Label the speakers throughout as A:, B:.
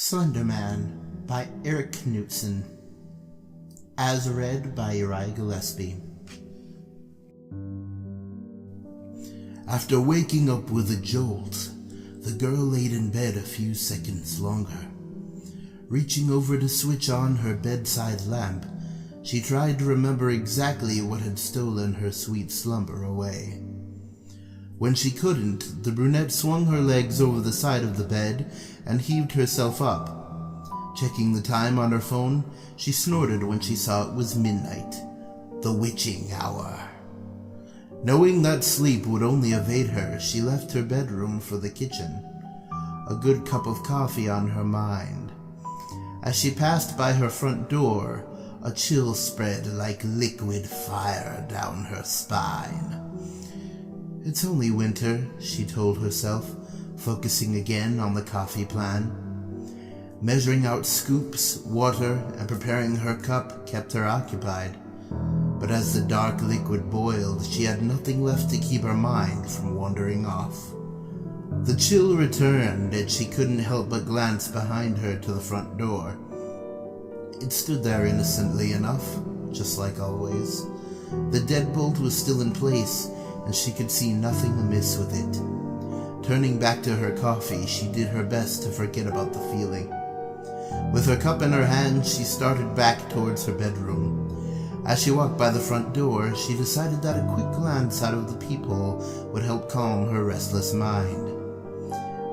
A: Slender Man by Eric Knudsen. As read by Uriah Gillespie. After waking up with a jolt, the girl laid in bed a few seconds longer. Reaching over to switch on her bedside lamp, she tried to remember exactly what had stolen her sweet slumber away. When she couldn't, the brunette swung her legs over the side of the bed and heaved herself up. Checking the time on her phone, she snorted when she saw it was midnight, the witching hour. Knowing that sleep would only evade her, she left her bedroom for the kitchen, a good cup of coffee on her mind. As she passed by her front door, a chill spread like liquid fire down her spine. It's only winter, she told herself, focusing again on the coffee plan. Measuring out scoops, water, and preparing her cup kept her occupied. But as the dark liquid boiled, she had nothing left to keep her mind from wandering off. The chill returned, and she couldn't help but glance behind her to the front door. It stood there innocently enough, just like always. The deadbolt was still in place, and she could see nothing amiss with it. Turning back to her coffee, she did her best to forget about the feeling. With her cup in her hand, she started back towards her bedroom. As she walked by the front door, she decided that a quick glance out of the peephole would help calm her restless mind.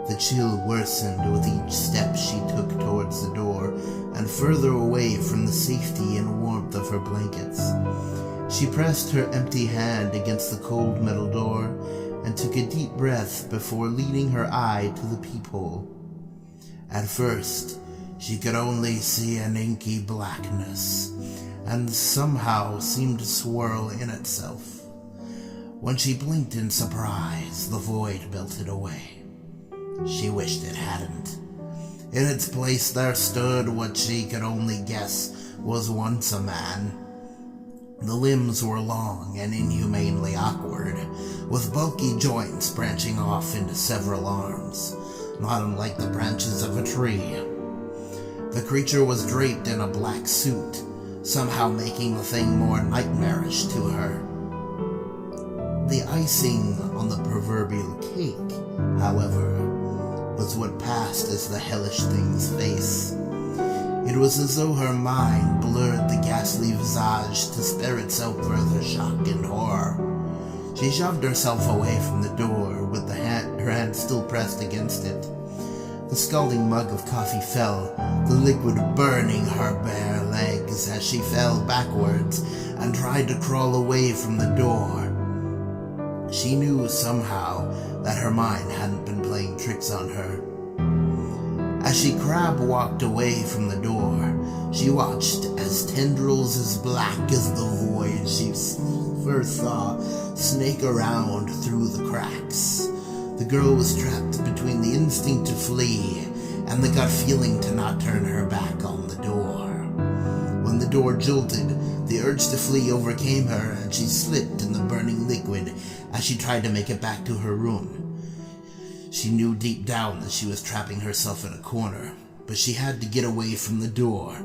A: The chill worsened with each step she took towards the door and further away from the safety and warmth of her blankets. She pressed her empty hand against the cold metal door and took a deep breath before leading her eye to the peephole. At first, she could only see an inky blackness, and somehow seemed to swirl in itself. When she blinked in surprise, the void melted away. She wished it hadn't. In its place there stood what she could only guess was once a man. The limbs were long and inhumanely awkward, with bulky joints branching off into several arms, not unlike the branches of a tree. The creature was draped in a black suit, somehow making the thing more nightmarish to her. The icing on the proverbial cake, however, was what passed as the hellish thing's face. It was as though her mind blurred the ghastly visage to spare itself further shock and horror. She shoved herself away from the door with her hand still pressed against it. The scalding mug of coffee fell, the liquid burning her bare legs as she fell backwards and tried to crawl away from the door. She knew somehow that her mind hadn't been playing tricks on her. As she crab-walked away from the door, she watched as tendrils as black as the void she first saw snake around through the cracks. The girl was trapped between the instinct to flee and the gut feeling to not turn her back on the door. When the door jolted, the urge to flee overcame her and she slipped in the burning liquid as she tried to make it back to her room. She knew deep down that she was trapping herself in a corner, but she had to get away from the door.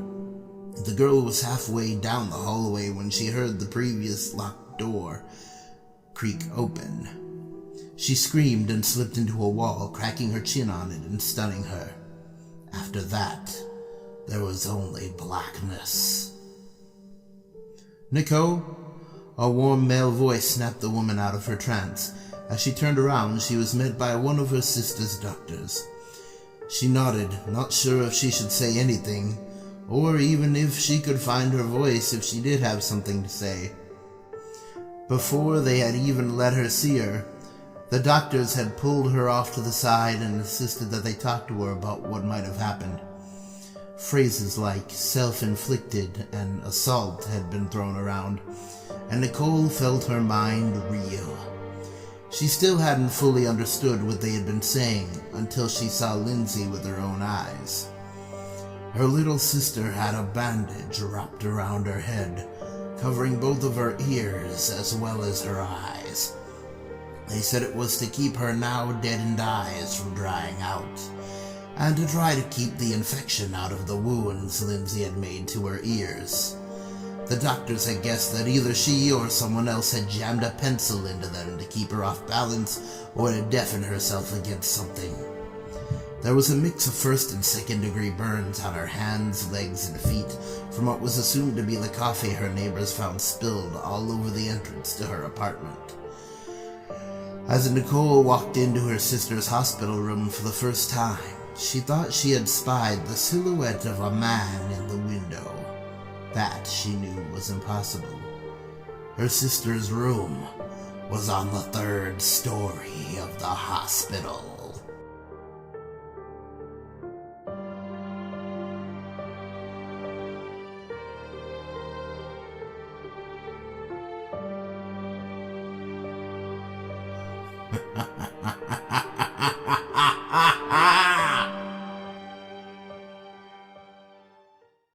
A: The girl was halfway down the hallway when she heard the previous locked door creak open. She screamed and slipped into a wall, cracking her chin on it and stunning her. After that, there was only blackness. "Nico?" A warm male voice snapped the woman out of her trance. As she turned around, she was met by one of her sister's doctors. She nodded, not sure if she should say anything, or even if she could find her voice if she did have something to say. Before they had even let her see her, the doctors had pulled her off to the side and insisted that they talk to her about what might have happened. Phrases like self-inflicted and assault had been thrown around, and Nicole felt her mind reel. She still hadn't fully understood what they had been saying until she saw Lindsay with her own eyes. Her little sister had a bandage wrapped around her head, covering both of her ears as well as her eyes. They said it was to keep her now deadened eyes from drying out. and to try to keep the infection out of the wounds Lindsay had made to her ears. The doctors had guessed that either she or someone else had jammed a pencil into them to keep her off balance or to deafen herself against something. There was a mix of first and second degree burns on her hands, legs, and feet from what was assumed to be the coffee her neighbors found spilled all over the entrance to her apartment. As Nicole walked into her sister's hospital room for the first time, she thought she had spied the silhouette of a man in the window. That she knew was impossible. Her sister's room was on the 3rd story of the hospital.